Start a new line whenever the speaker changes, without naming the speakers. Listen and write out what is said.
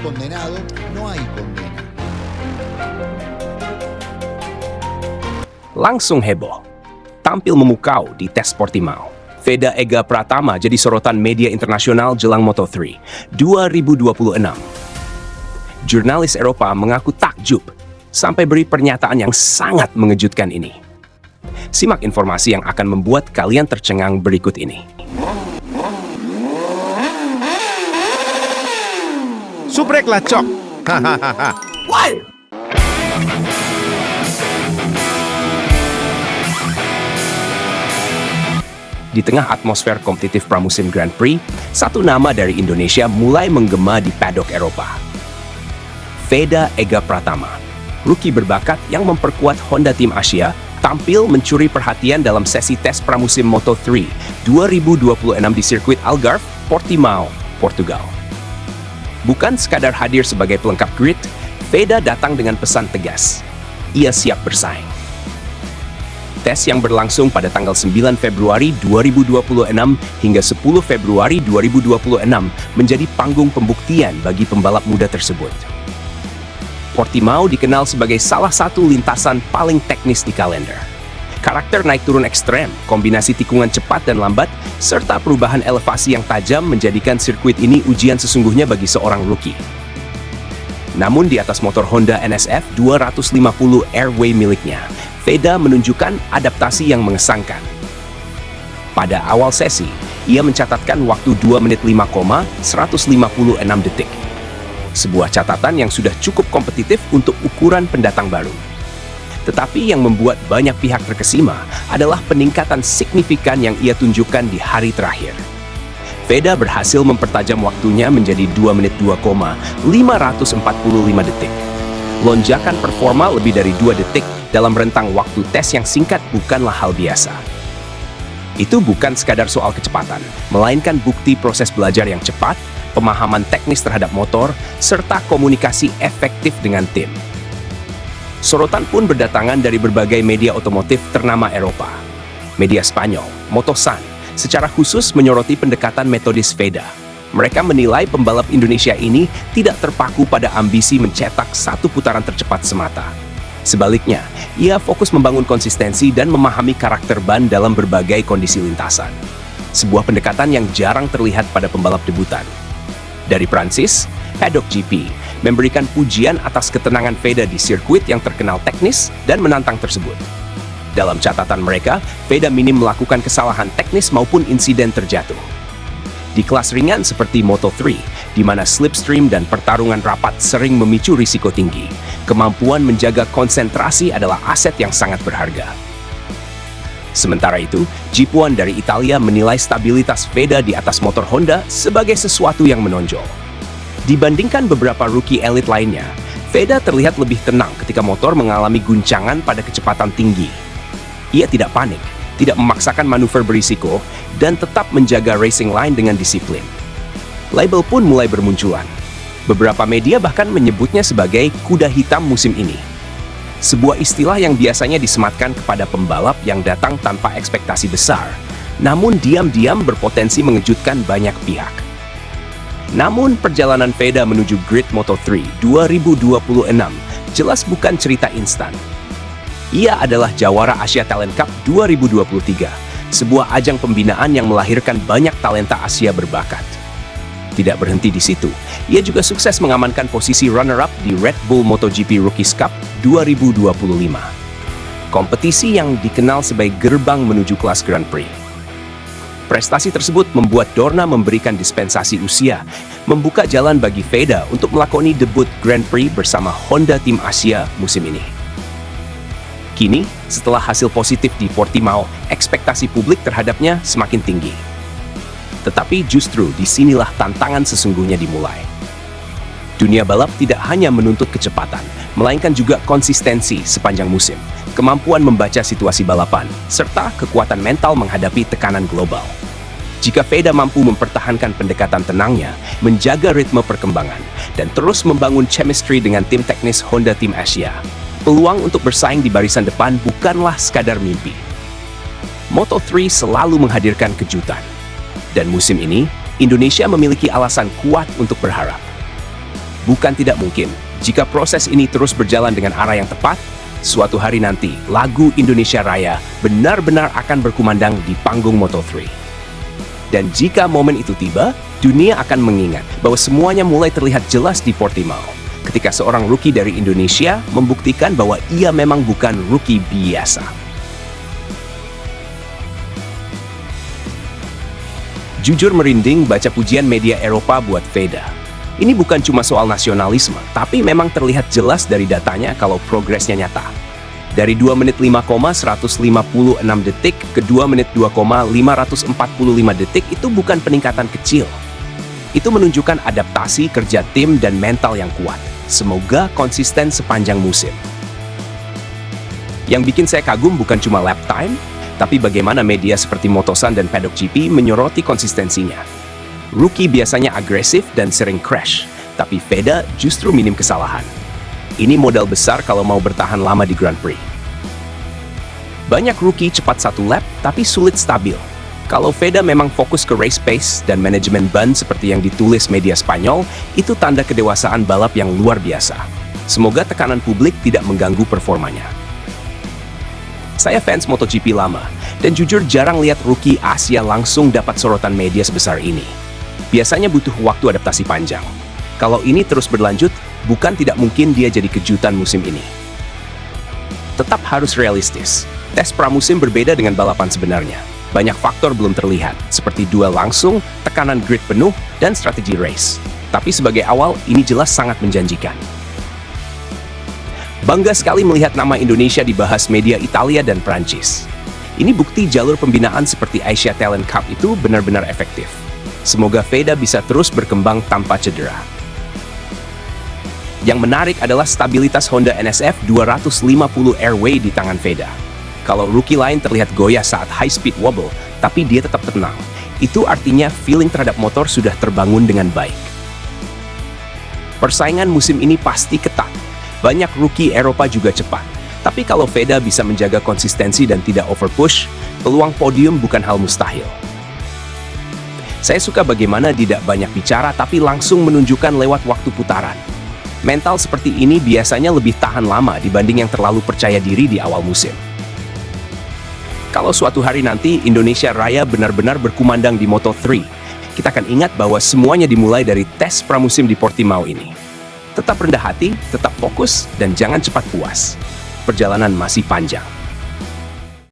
condenado, no hay condena.
Langsung heboh. Tampil memukau di tes Portimao. Veda Ega Pratama jadi sorotan media internasional jelang Moto3 2026. Jurnalis Eropa mengaku takjub sampai beri pernyataan yang sangat mengejutkan ini. Simak informasi yang akan membuat kalian tercengang berikut ini.
Subrek lacok. Hahaha.
Di tengah atmosfer kompetitif pramusim Grand Prix, satu nama dari Indonesia mulai menggema di paddock Eropa. Veda Ega Pratama, rookie berbakat yang memperkuat Honda Tim Asia, tampil mencuri perhatian dalam sesi tes pramusim Moto3 2026 di sirkuit Algarve, Portimao, Portugal. Bukan sekadar hadir sebagai pelengkap grid, Veda datang dengan pesan tegas. Ia siap bersaing. Tes yang berlangsung pada tanggal 9 Februari 2026 hingga 10 Februari 2026 menjadi panggung pembuktian bagi pembalap muda tersebut. Portimao dikenal sebagai salah satu lintasan paling teknis di kalender. Karakter naik turun ekstrem, kombinasi tikungan cepat dan lambat, serta perubahan elevasi yang tajam menjadikan sirkuit ini ujian sesungguhnya bagi seorang rookie. Namun di atas motor Honda NSF 250 Airway miliknya, Veda menunjukkan adaptasi yang mengesankan. Pada awal sesi, ia mencatatkan waktu 2 menit 5,156 detik. Sebuah catatan yang sudah cukup kompetitif untuk ukuran pendatang baru. Tetapi yang membuat banyak pihak terkesima adalah peningkatan signifikan yang ia tunjukkan di hari terakhir. Veda berhasil mempertajam waktunya menjadi 2 menit 2,545 detik. Lonjakan performa lebih dari 2 detik dalam rentang waktu tes yang singkat bukanlah hal biasa. Itu bukan sekadar soal kecepatan, melainkan bukti proses belajar yang cepat, pemahaman teknis terhadap motor, serta komunikasi efektif dengan tim. Sorotan pun berdatangan dari berbagai media otomotif ternama Eropa. Media Spanyol, Motosan, secara khusus menyoroti pendekatan metodis Veda. Mereka menilai pembalap Indonesia ini tidak terpaku pada ambisi mencetak satu putaran tercepat semata. Sebaliknya, ia fokus membangun konsistensi dan memahami karakter ban dalam berbagai kondisi lintasan. Sebuah pendekatan yang jarang terlihat pada pembalap debutan. Dari Prancis, Paddock GP memberikan pujian atas ketenangan Veda di sirkuit yang terkenal teknis dan menantang tersebut. Dalam catatan mereka, Veda minim melakukan kesalahan teknis maupun insiden terjatuh. Di kelas ringan seperti Moto3, di mana slipstream dan pertarungan rapat sering memicu risiko tinggi, kemampuan menjaga konsentrasi adalah aset yang sangat berharga. Sementara itu, Jeep1 dari Italia menilai stabilitas Veda di atas motor Honda sebagai sesuatu yang menonjol. Dibandingkan beberapa rookie elit lainnya, Veda terlihat lebih tenang ketika motor mengalami guncangan pada kecepatan tinggi. Ia tidak panik, tidak memaksakan manuver berisiko, dan tetap menjaga racing line dengan disiplin. Label pun mulai bermunculan. Beberapa media bahkan menyebutnya sebagai kuda hitam musim ini. Sebuah istilah yang biasanya disematkan kepada pembalap yang datang tanpa ekspektasi besar, namun diam-diam berpotensi mengejutkan banyak pihak. Namun perjalanan Veda menuju grid Moto3 2026 jelas bukan cerita instan. Ia adalah jawara Asia Talent Cup 2023, sebuah ajang pembinaan yang melahirkan banyak talenta Asia berbakat. Tidak berhenti di situ, ia juga sukses mengamankan posisi runner-up di Red Bull MotoGP Rookies Cup 2025. Kompetisi yang dikenal sebagai gerbang menuju kelas Grand Prix. Prestasi tersebut membuat Dorna memberikan dispensasi usia, membuka jalan bagi Veda untuk melakoni debut Grand Prix bersama Honda Tim Asia musim ini. Kini, setelah hasil positif di Portimao, ekspektasi publik terhadapnya semakin tinggi. Tetapi justru disinilah tantangan sesungguhnya dimulai. Dunia balap tidak hanya menuntut kecepatan, melainkan juga konsistensi sepanjang musim, kemampuan membaca situasi balapan, serta kekuatan mental menghadapi tekanan global. Jika Veda mampu mempertahankan pendekatan tenangnya, menjaga ritme perkembangan, dan terus membangun chemistry dengan tim teknis Honda Tim Asia, peluang untuk bersaing di barisan depan bukanlah sekadar mimpi. Moto3 selalu menghadirkan kejutan. Dan musim ini, Indonesia memiliki alasan kuat untuk berharap. Bukan tidak mungkin, jika proses ini terus berjalan dengan arah yang tepat, suatu hari nanti lagu Indonesia Raya benar-benar akan berkumandang di panggung Moto3. Dan jika momen itu tiba, dunia akan mengingat bahwa semuanya mulai terlihat jelas di Portimao, ketika seorang rookie dari Indonesia membuktikan bahwa ia memang bukan rookie biasa. Jujur merinding baca pujian media Eropa buat Veda. Ini bukan cuma soal nasionalisme, tapi memang terlihat jelas dari datanya kalau progresnya nyata. Dari 2 menit 5,156 detik ke 2 menit 2,545 detik itu bukan peningkatan kecil. Itu menunjukkan adaptasi kerja tim dan mental yang kuat. Semoga konsisten sepanjang musim. Yang bikin saya kagum bukan cuma lap time, tapi bagaimana media seperti Motosan dan Paddock GP menyoroti konsistensinya. Rookie biasanya agresif dan sering crash, tapi Veda justru minim kesalahan. Ini modal besar kalau mau bertahan lama di Grand Prix. Banyak rookie cepat 1 lap, tapi sulit stabil. Kalau Veda memang fokus ke race pace dan manajemen ban seperti yang ditulis media Spanyol, itu tanda kedewasaan balap yang luar biasa. Semoga tekanan publik tidak mengganggu performanya. Saya fans MotoGP lama, dan jujur jarang lihat rookie Asia langsung dapat sorotan media sebesar ini. Biasanya butuh waktu adaptasi panjang. Kalau ini terus berlanjut, bukan tidak mungkin dia jadi kejutan musim ini. Tetap harus realistis. Tes pramusim berbeda dengan balapan sebenarnya. Banyak faktor belum terlihat, seperti duel langsung, tekanan grid penuh, dan strategi race. Tapi sebagai awal, ini jelas sangat menjanjikan. Bangga sekali melihat nama Indonesia dibahas media Italia dan Prancis. Ini bukti jalur pembinaan seperti Asia Talent Cup itu benar-benar efektif. Semoga Veda bisa terus berkembang tanpa cedera. Yang menarik adalah stabilitas Honda NSF 250 Airway di tangan Veda. Kalau rookie lain terlihat goyah saat high speed wobble, tapi dia tetap tenang. Itu artinya feeling terhadap motor sudah terbangun dengan baik. Persaingan musim ini pasti ketat. Banyak rookie Eropa juga cepat. Tapi kalau Veda bisa menjaga konsistensi dan tidak overpush, peluang podium bukan hal mustahil. Saya suka bagaimana tidak banyak bicara tapi langsung menunjukkan lewat waktu putaran. Mental seperti ini biasanya lebih tahan lama dibanding yang terlalu percaya diri di awal musim. Kalau suatu hari nanti Indonesia Raya benar-benar berkumandang di Moto3, kita akan ingat bahwa semuanya dimulai dari tes pramusim di Portimao ini. Tetap rendah hati, tetap fokus, dan jangan cepat puas. Perjalanan masih panjang.